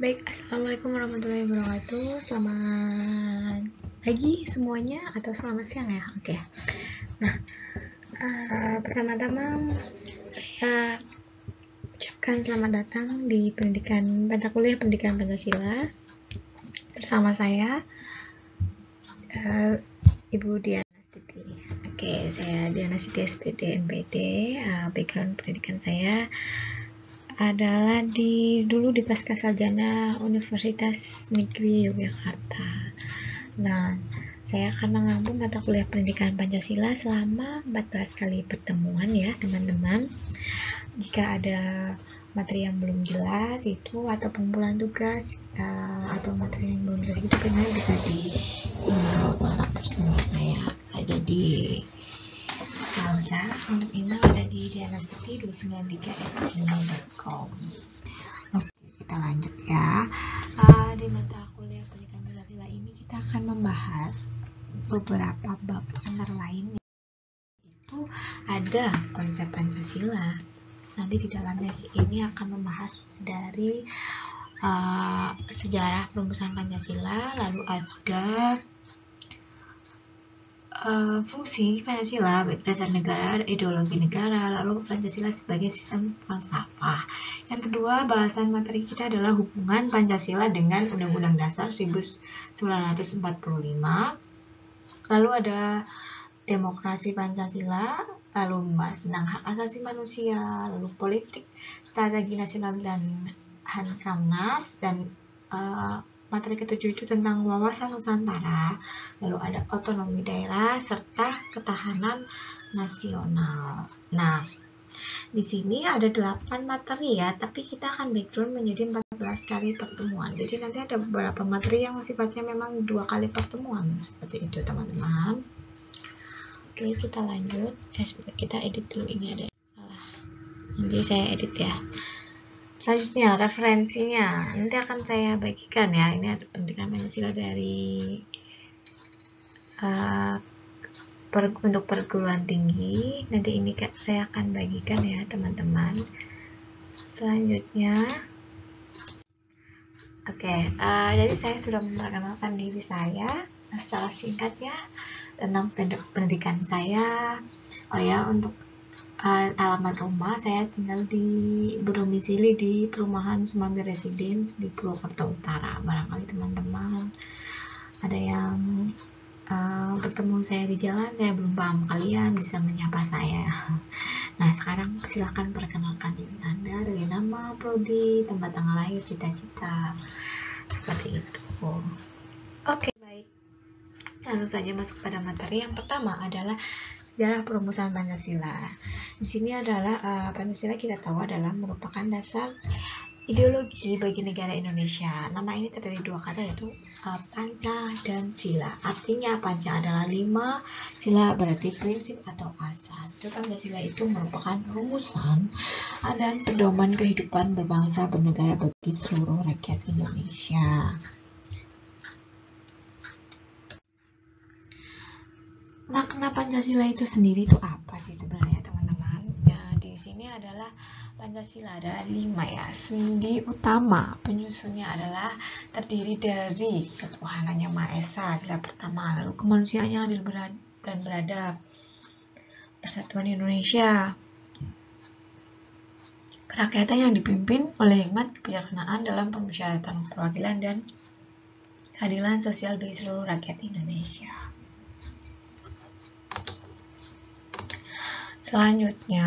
Baik, assalamualaikum warahmatullahi wabarakatuh. Selamat pagi semuanya atau selamat siang ya. Oke. Nah, pertama-tama saya ucapkan selamat datang di mata kuliah pendidikan Pancasila bersama saya, Ibu Diana Siti. Oke, saya Diana Siti SPD MPD. Background pendidikan saya adalah dulu di Pasca Sarjana Universitas Negeri Yogyakarta. Nah, saya akan mengambil mata kuliah pendidikan Pancasila selama 14 kali pertemuan ya teman-teman. Jika ada materi yang belum jelas itu atau pengumpulan tugas atau materi yang belum jelas itu benar bisa di kontak person saya ada di Salsa. Untuk email ada di dianastiti293@gmail.com. Oke, kita lanjut ya. Di mata kuliah pendidikan Pancasila ini kita akan membahas beberapa bab, antara lain itu ada konsep Pancasila. Nanti di dalam sesi ini akan membahas dari sejarah perumusan Pancasila, lalu ada fungsi Pancasila, baik dasar negara, ideologi negara, lalu Pancasila sebagai sistem falsafah. Yang kedua, bahasan materi kita adalah hubungan Pancasila dengan Undang-Undang Dasar 1945. Lalu ada demokrasi Pancasila, lalu membahas tentang hak asasi manusia, lalu politik, strategi nasional dan Hamnas, dan materi ketujuh itu tentang wawasan Nusantara, lalu ada otonomi daerah serta ketahanan nasional. Nah, di sini ada 8 materi ya, tapi kita akan background menjadi 14 kali pertemuan. Jadi nanti ada beberapa materi yang sifatnya memang 2 kali pertemuan, seperti itu teman-teman. Oke, kita lanjut. Kita edit dulu, ini ada yang salah. Nanti saya edit ya. Selanjutnya, referensinya. Nanti akan saya bagikan ya. Ini ada pendidikan Pancasila dari untuk perguruan tinggi. Nanti ini saya akan bagikan ya teman-teman. Selanjutnya, oke, jadi saya sudah memperkenalkan diri saya secara singkat ya tentang pendidikan saya. Oh ya, untuk alamat rumah saya tinggal berdomisili di perumahan Sumambe Residence di Purwokerto Utara. Barangkali teman-teman ada yang bertemu saya di jalan, saya belum paham, kalian bisa menyapa saya. Nah, sekarang silakan perkenalkan diri Anda dari nama, prodi, tempat tanggal lahir, cita-cita, seperti itu. Oke, baik. Langsung saja masuk pada materi. Yang pertama adalah sejarah perumusan Pancasila. Di sini adalah Pancasila kita tahu adalah merupakan dasar ideologi bagi negara Indonesia. Nama ini terdiri 2 kata, yaitu Panca dan Sila. Artinya Panca adalah 5, Sila berarti prinsip atau asas. Pancasila itu merupakan rumusan dan pedoman kehidupan berbangsa bernegara bagi seluruh rakyat Indonesia. Makna Pancasila itu sendiri itu apa sih sebenarnya teman-teman? Ya, di sini adalah Pancasila ada 5 ya. Sendi utama penyusunnya adalah terdiri dari ketuhanan yang Maha Esa, sila pertama, lalu kemanusiaan yang adil dan beradab, persatuan Indonesia, kerakyatan yang dipimpin oleh hikmat kebijaksanaan dalam permusyawaratan perwakilan dan keadilan sosial bagi seluruh rakyat Indonesia. Selanjutnya,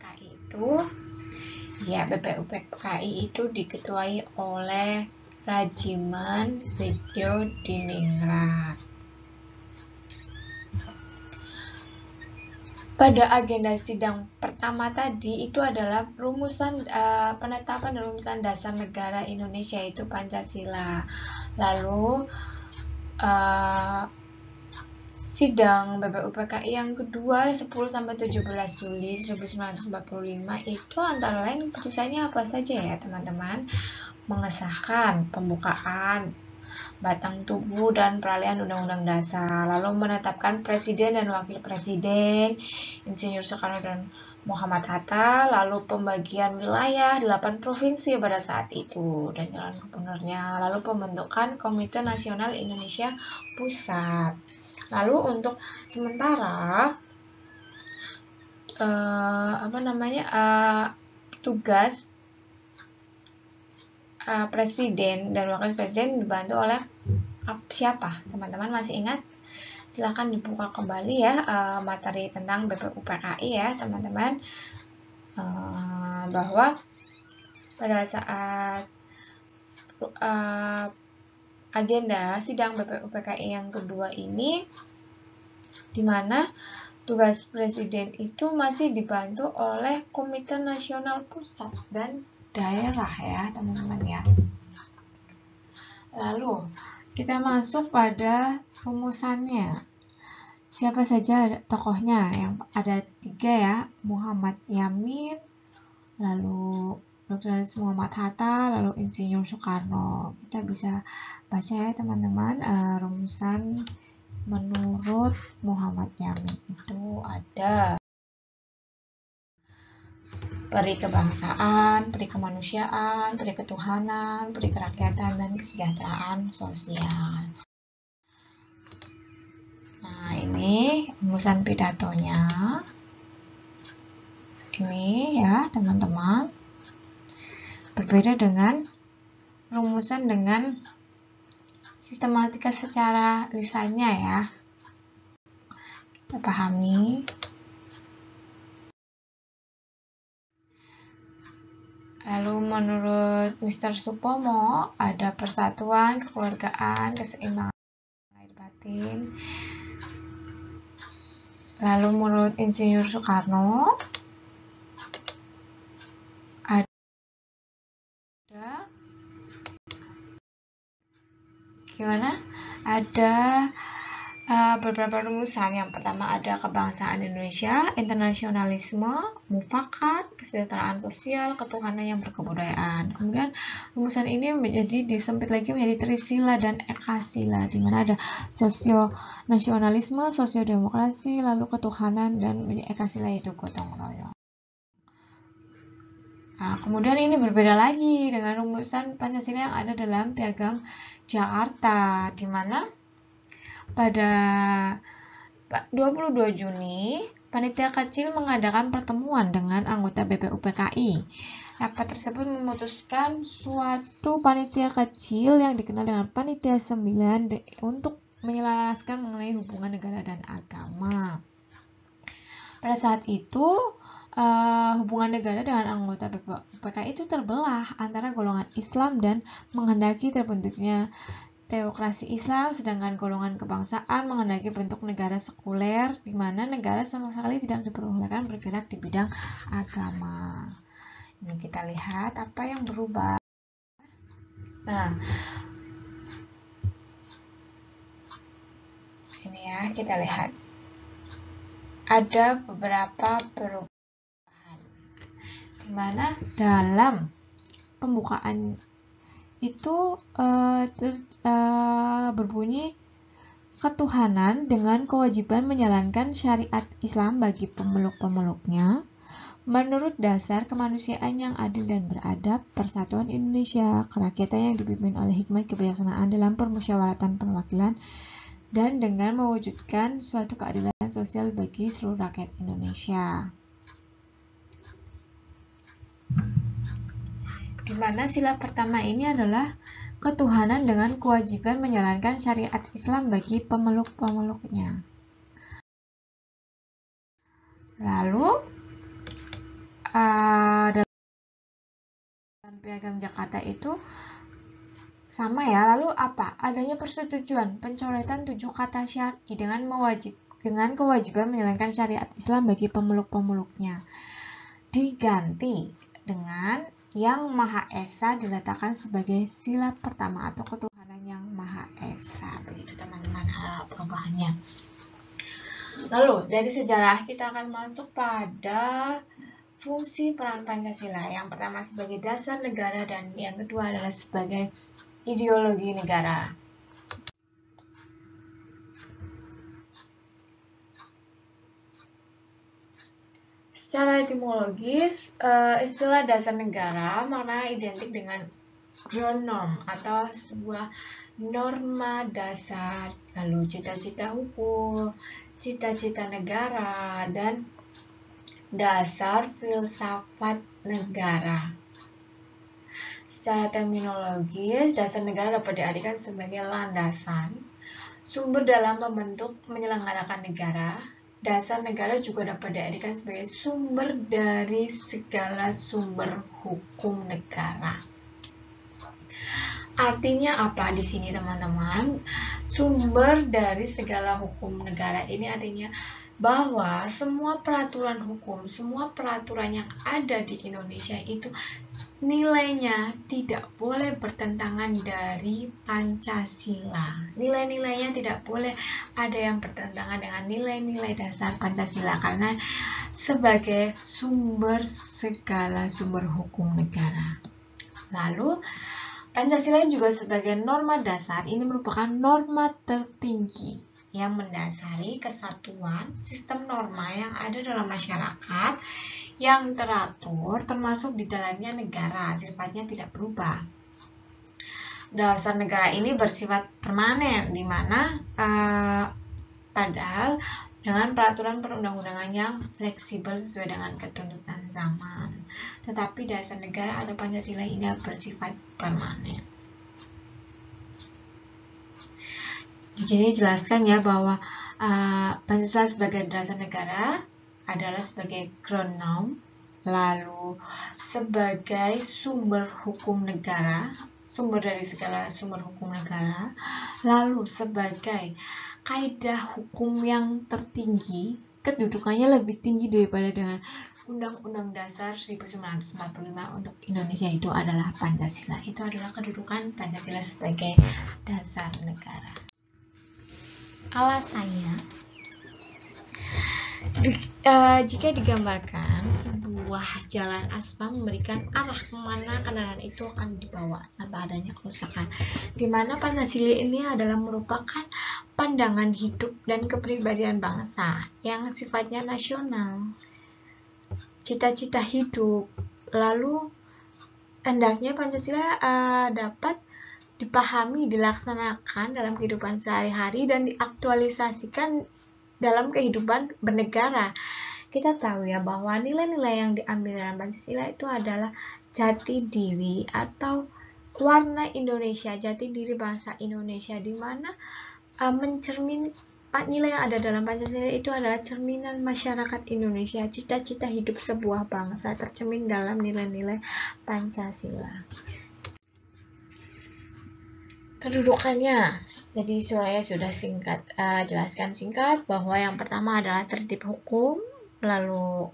BPUPKI itu, ya BPUPKI itu diketuai oleh Rajiman Widyodiningrat. Pada agenda sidang pertama tadi itu adalah penetapan rumusan dasar negara Indonesia, yaitu Pancasila. Lalu sidang BPUPKI yang kedua 10-17 Juli 1945 itu antara lain putusannya apa saja ya teman-teman? Mengesahkan pembukaan batang tubuh dan peralihan Undang-Undang Dasar, lalu menetapkan Presiden dan Wakil Presiden, Insinyur Soekarno dan Muhammad Hatta, lalu pembagian wilayah 8 provinsi pada saat itu dan jalan gubernurnya, lalu pembentukan Komite Nasional Indonesia Pusat. Lalu untuk sementara tugas Presiden dan Wakil Presiden dibantu oleh siapa? Teman-teman masih ingat? Silahkan dibuka kembali ya materi tentang BPUPKI ya teman-teman, bahwa pada saat agenda sidang BPUPKI yang kedua ini, di mana tugas Presiden itu masih dibantu oleh Komite Nasional Pusat dan Daerah ya teman-teman ya. Lalu kita masuk pada rumusannya. Siapa saja tokohnya? Yang ada 3 ya, Muhammad Yamin, lalu Dr. Muhammad Hatta, lalu Insinyur Soekarno. Kita bisa baca ya teman-teman, rumusan menurut Muhammad Yamin itu ada peri kebangsaan, peri kemanusiaan, peri ketuhanan, peri kerakyatan, dan kesejahteraan sosial. Nah, ini rumusan pidatonya. Ini ya teman-teman. Berbeda dengan rumusan dengan sistematika secara lisannya ya. Kita pahami. Lalu menurut Mr. Supomo ada persatuan, kekeluargaan, keseimbangan lahir batin. Lalu menurut Insinyur Soekarno ada beberapa rumusan. Yang pertama ada kebangsaan Indonesia, internasionalisme, mufakat, kesejahteraan sosial, ketuhanan yang berkebudayaan. Kemudian rumusan ini disempit lagi menjadi trisila dan ekasila, di mana ada sosionasionalisme, sosiodemokrasi, lalu ketuhanan, dan ekasila yaitu gotong royong. Nah, kemudian ini berbeda lagi dengan rumusan Pancasila yang ada dalam Piagam Jakarta, di mana pada 22 Juni, panitia kecil mengadakan pertemuan dengan anggota BPUPKI. Rapat tersebut memutuskan suatu panitia kecil yang dikenal dengan Panitia 9 untuk menyelaraskan mengenai hubungan negara dan agama. Pada saat itu, hubungan negara dengan anggota BPUPKI itu terbelah antara golongan Islam dan menghendaki terbentuknya teokrasi Islam, sedangkan golongan kebangsaan menghendaki bentuk negara sekuler, di mana negara sama sekali tidak diperbolehkan bergerak di bidang agama. Ini kita lihat apa yang berubah. Nah, ini ya kita lihat. Ada beberapa perubahan, di mana dalam pembukaan itu berbunyi ketuhanan dengan kewajiban menjalankan syariat Islam bagi pemeluk-pemeluknya menurut dasar kemanusiaan yang adil dan beradab, persatuan Indonesia, kerakyatan yang dipimpin oleh hikmat kebijaksanaan dalam permusyawaratan perwakilan, dan dengan mewujudkan suatu keadilan sosial bagi seluruh rakyat Indonesia. Di mana sila pertama ini adalah ketuhanan dengan kewajiban menjalankan syariat Islam bagi pemeluk-pemeluknya. Lalu Piagam Jakarta itu sama ya. Lalu apa? Adanya persetujuan pencoretan 7 kata syar'i dengan kewajiban menjalankan syariat Islam bagi pemeluk-pemeluknya. Diganti dengan yang Maha Esa diletakkan sebagai sila pertama atau ketuhanan yang Maha Esa. Begitu teman-teman perubahannya. Lalu dari sejarah kita akan masuk pada fungsi peran Pancasila. Yang pertama sebagai dasar negara dan yang kedua adalah sebagai ideologi negara. Secara etimologis, istilah dasar negara maknanya identik dengan ground norm atau sebuah norma dasar, lalu cita-cita hukum, cita-cita negara, dan dasar filsafat negara. Secara terminologis, dasar negara dapat diartikan sebagai landasan, sumber dalam membentuk menyelenggarakan negara. Dasar negara juga dapat diartikan sebagai sumber dari segala sumber hukum negara. Artinya apa di sini teman-teman? Sumber dari segala hukum negara ini artinya bahwa semua peraturan hukum, semua peraturan yang ada di Indonesia itu nilainya tidak boleh bertentangan dari Pancasila. Nilai-nilainya tidak boleh ada yang bertentangan dengan nilai-nilai dasar Pancasila karena sebagai sumber segala sumber hukum negara. Lalu Pancasila juga sebagai norma dasar ini merupakan norma tertinggi yang mendasari kesatuan sistem norma yang ada dalam masyarakat yang teratur termasuk di dalamnya negara, sifatnya tidak berubah. Dasar negara ini bersifat permanen, di mana padahal dengan peraturan perundang-undangan yang fleksibel sesuai dengan ketuntutan zaman. Tetapi dasar negara atau Pancasila ini bersifat permanen. Di sini dijelaskan ya bahwa Pancasila sebagai dasar negara adalah sebagai ground norm, lalu sebagai sumber hukum negara, sumber dari segala sumber hukum negara, lalu sebagai kaidah hukum yang tertinggi, kedudukannya lebih tinggi daripada dengan Undang-Undang Dasar 1945 untuk Indonesia itu adalah Pancasila. Itu adalah kedudukan Pancasila sebagai dasar negara. Alasannya, jika digambarkan sebuah jalan aspal memberikan arah kemana kendaraan itu akan dibawa tanpa adanya kerusakan, di mana Pancasila ini adalah merupakan pandangan hidup dan kepribadian bangsa yang sifatnya nasional, cita-cita hidup. Lalu hendaknya Pancasila dapat dipahami, dilaksanakan dalam kehidupan sehari-hari dan diaktualisasikan dalam kehidupan bernegara. Kita tahu ya bahwa nilai-nilai yang diambil dalam Pancasila itu adalah jati diri atau warna Indonesia, jati diri bangsa Indonesia, di mana nilai yang ada dalam Pancasila itu adalah cerminan masyarakat Indonesia, cita-cita hidup sebuah bangsa tercermin dalam nilai-nilai Pancasila. Kedudukannya, jadi saya sudah jelaskan singkat bahwa yang pertama adalah tertib hukum, lalu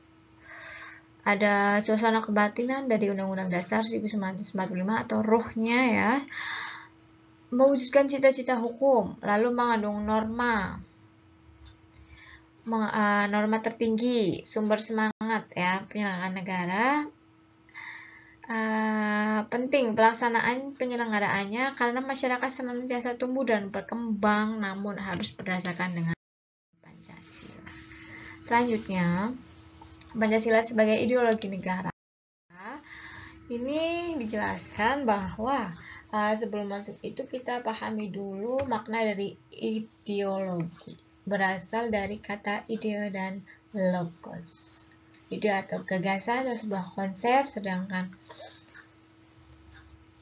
ada suasana kebatinan dari Undang-Undang Dasar 1945 atau ruhnya ya, mewujudkan cita-cita hukum, lalu mengandung norma tertinggi, sumber semangat ya penyelenggaraan negara. Penting pelaksanaan penyelenggaraannya karena masyarakat senantiasa tumbuh dan berkembang, namun harus berdasarkan dengan Pancasila. Selanjutnya, Pancasila sebagai ideologi negara. Ini dijelaskan bahwa sebelum masuk itu kita pahami dulu makna dari ideologi. Berasal dari kata ide dan logos. Ide atau gagasan atau sebuah konsep, sedangkan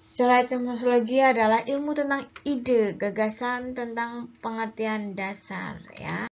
secara etimologi adalah ilmu tentang ide, gagasan tentang pengertian dasar ya.